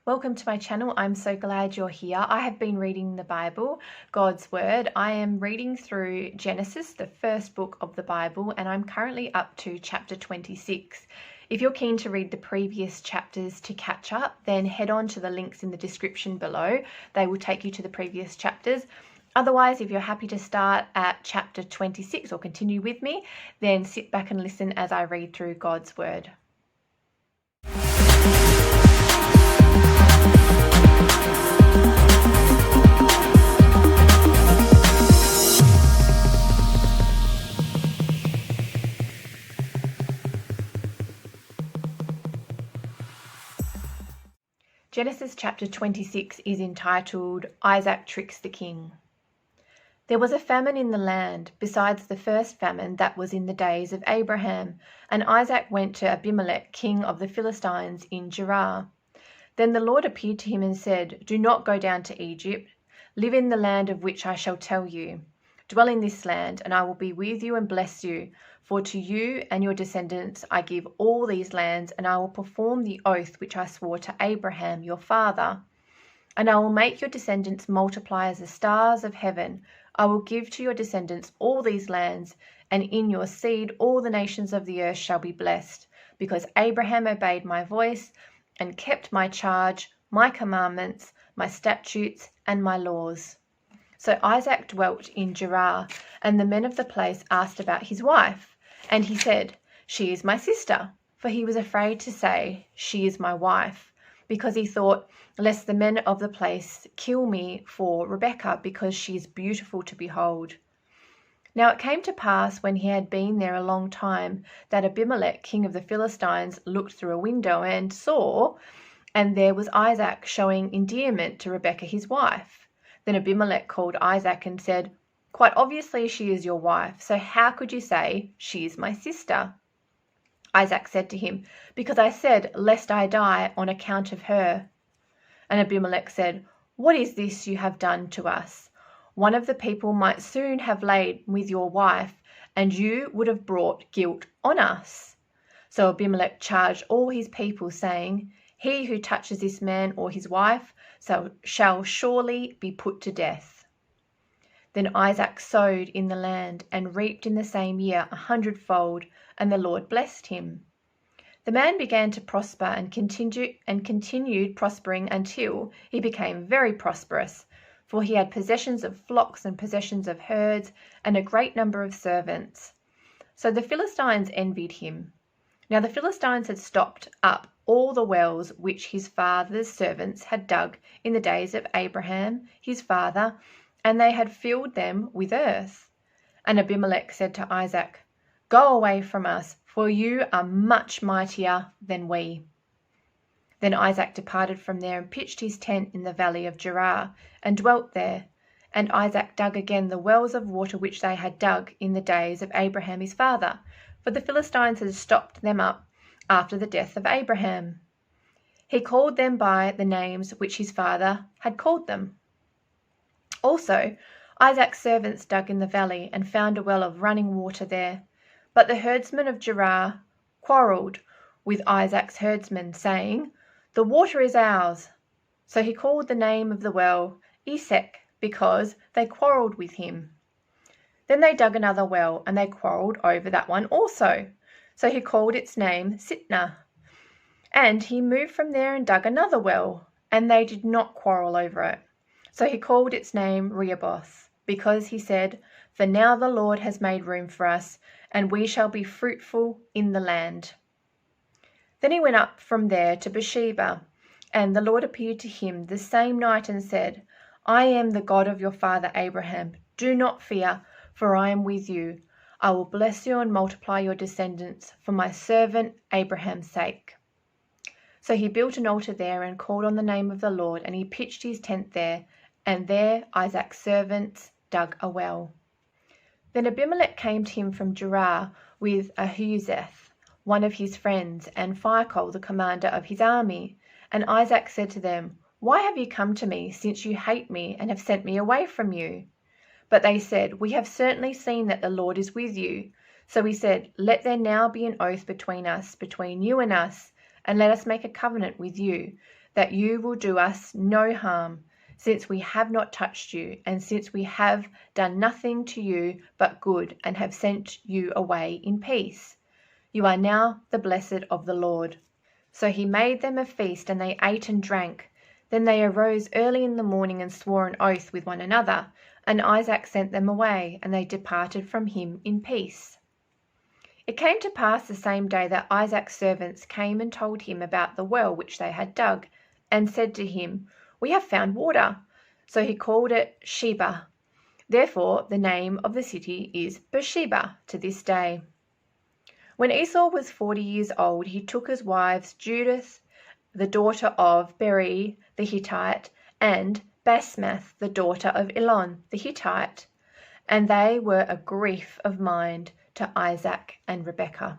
Welcome to my channel. I'm so glad you're here. I have been reading the Bible, God's Word. I am reading through Genesis, the first book of the Bible, and I'm currently up to chapter 26. If you're keen to read the previous chapters to catch up, then head on to the links in the description below. They will take you to the previous chapters. Otherwise, if you're happy to start at chapter 26 or continue with me, then sit back and listen as I read through God's Word. Genesis chapter 26 is entitled, Isaac Tricks the King. There was a famine in the land, besides the first famine that was in the days of Abraham, and Isaac went to Abimelech, king of the Philistines, in Gerar. Then the Lord appeared to him and said, Do not go down to Egypt. Live in the land of which I shall tell you. Dwell in this land, and I will be with you and bless you. For to you and your descendants I give all these lands, and I will perform the oath which I swore to Abraham your father. And I will make your descendants multiply as the stars of heaven. I will give to your descendants all these lands, and in your seed all the nations of the earth shall be blessed, because Abraham obeyed my voice and kept my charge, my commandments, my statutes, and my laws. So Isaac dwelt in Gerar, and the men of the place asked about his wife. And he said, She is my sister, for he was afraid to say, She is my wife, because he thought, lest the men of the place kill me for Rebekah, because she is beautiful to behold. Now it came to pass, when he had been there a long time, that Abimelech, king of the Philistines, looked through a window and saw, and there was Isaac showing endearment to Rebekah his wife. Then Abimelech called Isaac and said, Quite obviously she is your wife, so how could you say, She is my sister? Isaac said to him, Because I said, lest I die on account of her. And Abimelech said, What is this you have done to us? One of the people might soon have laid with your wife, and you would have brought guilt on us. So Abimelech charged all his people, saying, He who touches this man or his wife shall surely be put to death. Then Isaac sowed in the land and reaped in the same year 100-fold, and the Lord blessed him. The man began to prosper and continued prospering until he became very prosperous, for he had possessions of flocks and possessions of herds and a great number of servants. So the Philistines envied him. Now the Philistines had stopped up all the wells which his father's servants had dug in the days of Abraham, his father, and they had filled them with earth. And Abimelech said to Isaac, Go away from us, for you are much mightier than we. Then Isaac departed from there and pitched his tent in the valley of Gerar, and dwelt there. And Isaac dug again the wells of water which they had dug in the days of Abraham his father, for the Philistines had stopped them up after the death of Abraham. He called them by the names which his father had called them. Also, Isaac's servants dug in the valley and found a well of running water there. But the herdsmen of Gerar quarrelled with Isaac's herdsmen, saying, The water is ours. So he called the name of the well Esek, because they quarrelled with him. Then they dug another well, and they quarrelled over that one also. So he called its name Sitnah. And he moved from there and dug another well, and they did not quarrel over it. So he called its name Rehoboth, because he said, For now the Lord has made room for us, and we shall be fruitful in the land. Then he went up from there to Beersheba, and the Lord appeared to him the same night and said, I am the God of your father Abraham. Do not fear, for I am with you. I will bless you and multiply your descendants for my servant Abraham's sake. So he built an altar there and called on the name of the Lord, and he pitched his tent there, and there Isaac's servants dug a well. Then Abimelech came to him from Gerar with Ahuzeth, one of his friends, and Phicol, the commander of his army. And Isaac said to them, Why have you come to me, since you hate me and have sent me away from you? But they said, We have certainly seen that the Lord is with you. So he said, Let there now be an oath between us, between you and us, and let us make a covenant with you, that you will do us no harm, since we have not touched you, and since we have done nothing to you but good, and have sent you away in peace. You are now the blessed of the Lord." So he made them a feast, and they ate and drank. Then they arose early in the morning and swore an oath with one another, and Isaac sent them away, and they departed from him in peace. It came to pass the same day that Isaac's servants came and told him about the well which they had dug, and said to him, "We have found water." So he called it Sheba. Therefore the name of the city is Beersheba to this day. When Esau was 40 years old, he took as wives Judith, the daughter of Beri the Hittite, and Basmath, the daughter of Elon the Hittite, and they were a grief of mind to Isaac and Rebekah.